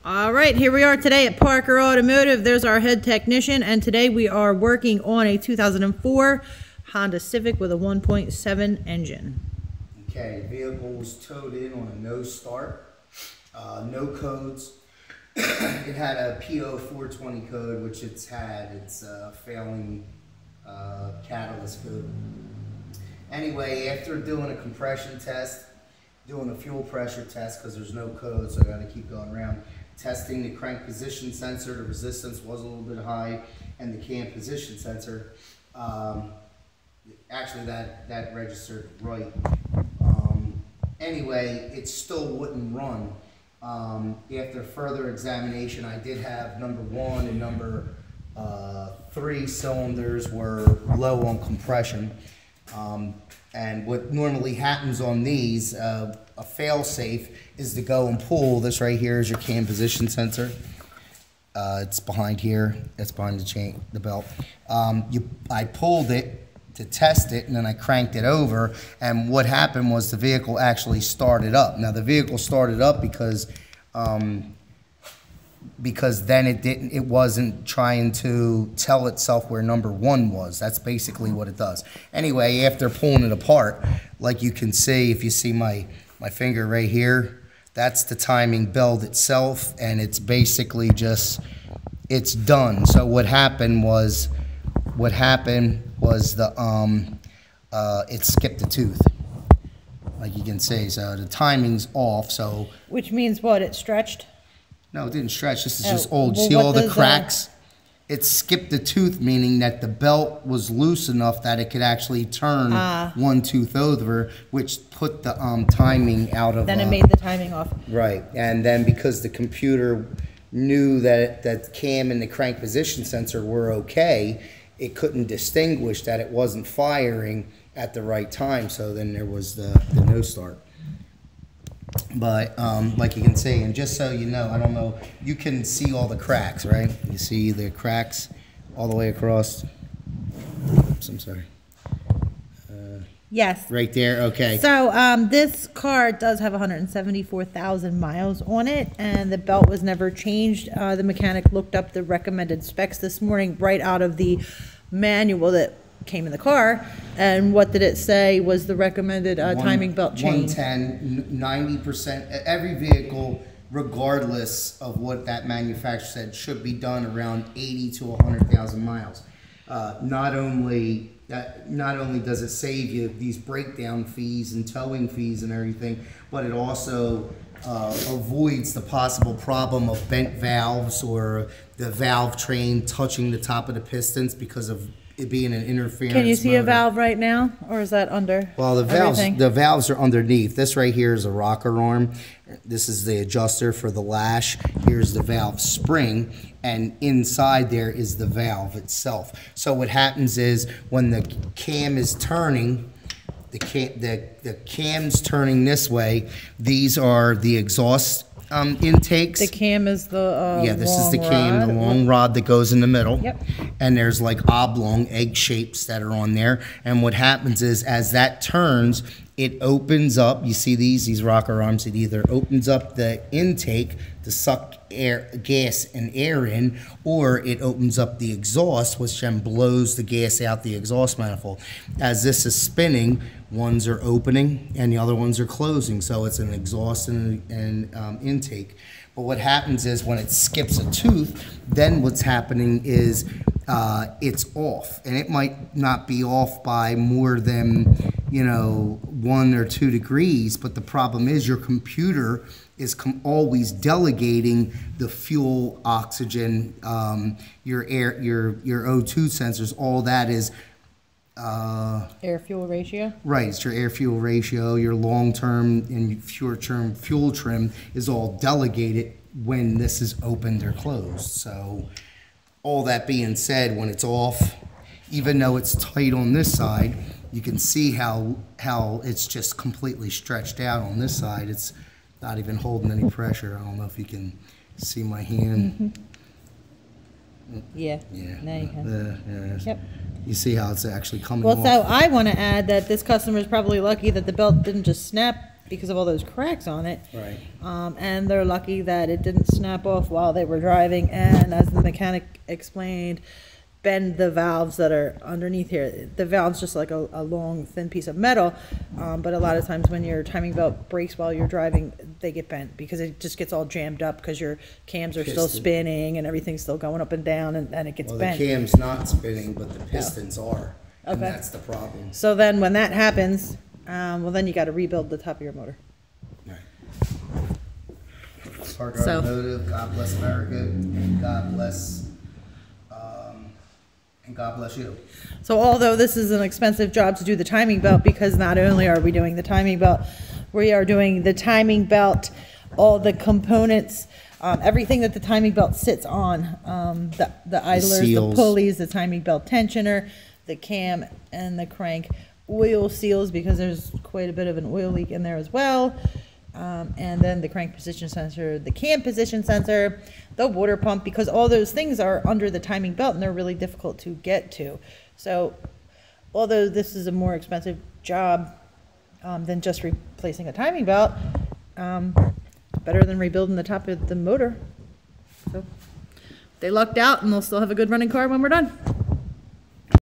All right, here we are today at Parker Automotive. There's our head technician, and today we are working on a 2004 Honda Civic with a 1.7 engine. Okay, vehicle was towed in on a no start, no codes. It had a PO 420 code, which it's had. It's failing catalyst code. Anyway, after doing a compression test, doing a fuel pressure test, because there's no code, so I got to keep going around, testing the crank position sensor, the resistance was a little bit high, and the cam position sensor, actually that registered right. Anyway, it still wouldn't run. After further examination, I did have number 1 and number 3 cylinders were low on compression. And what normally happens on these, a fail-safe is to go and pull. This right here is your cam position sensor. It's behind here. It's behind the belt. I pulled it to test it, and then I cranked it over. And what happened was the vehicle actually started up. Now the vehicle started up because then it wasn't trying to tell itself where number 1 was. That's basically what it does. Anyway, after pulling it apart, like you can see, if you see my finger right here, that's the timing belt itself, and it's basically just, it's done. So what happened was it skipped a tooth, like you can see. So the timing's off. So Which means what? It stretched? No, it didn't stretch. This is just old. See all the cracks? It skipped the tooth, meaning that the belt was loose enough that it could actually turn one tooth over, which put the timing out of. Then it made the timing off. Right, and then because the computer knew that cam and the crank position sensor were okay, it couldn't distinguish that it wasn't firing at the right time. So then there was the no start. But like you can see, and just so you know, I don't know, you can see all the cracks, right? You see the cracks all the way across. Oops, I'm sorry. Yes. Right there, okay. So this car does have 174,000 miles on it, and the belt was never changed. The mechanic looked up the recommended specs this morning right out of the manual that came in the car, and what did it say was the recommended timing belt change? 110, 90%. Every vehicle, regardless of what that manufacturer said, should be done around 80 to 100,000 miles. Not only does it save you these breakdown fees and towing fees and everything, but it also avoids the possible problem of bent valves or the valve train touching the top of the pistons because of it being an interference. Can you see motor. a valve right now, or is that under? Well, the valves are underneath. This right here is a rocker arm. This is the adjuster for the lash. Here's the valve spring, and inside there is the valve itself. So what happens is when the cam is turning, the cam's turning this way. These are the exhaust intakes. The cam is the yeah, this is the cam, the long rod that goes in the middle. Yep. And there's like oblong egg shapes that are on there. And what happens is as that turns, it opens up. You see these rocker arms. It either opens up the intake to suck air, gas and air in, or it opens up the exhaust, which then blows the gas out the exhaust manifold. As this is spinning, ones are opening and the other ones are closing. So it's an exhaust and intake. But what happens is when it skips a tooth, then what's happening is it's off, and it might not be off by more than 1 or 2 degrees, but the problem is your computer is always delegating the fuel, oxygen, your air, your O2 sensors. All that is air fuel ratio. Right, it's your air fuel ratio. Your long term and short term fuel trim is all delegated when this is opened or closed. So all that being said, when it's off, even though it's tight on this side, you can see how it's just completely stretched out on this side. It's not even holding any pressure. I don't know if you can see my hand. Yeah. Yeah. Now you can. Yep. You see how it's actually coming off. Well, so I want to add that this customer is probably lucky that the belt didn't just snap because of all those cracks on it. Right. And they're lucky that it didn't snap off while they were driving, and as the mechanic explained, bend the valves that are underneath here. The valve's just like a long, thin piece of metal, but a lot of times when your timing belt breaks while you're driving, they get bent because it just gets all jammed up because your cams are still spinning and everything's still going up and down, and it gets bent. The cam's not spinning, but the pistons are, and that's the problem. So then when that happens, well, then you got to rebuild the top of your motor. Right. Park Automotive, God bless America, and God bless and God bless you. So although this is an expensive job to do the timing belt, because not only are we doing the timing belt, we are doing the timing belt, all the components, everything that the timing belt sits on, the idlers, the pulleys, the timing belt tensioner, the cam and the crank, oil seals, because there's quite a bit of an oil leak in there as well. And then the crank position sensor, the cam position sensor, the water pump, because all those things are under the timing belt and they're really difficult to get to. So although this is a more expensive job than just replacing a timing belt, better than rebuilding the top of the motor. So they lucked out, and they'll still have a good running car when we're done.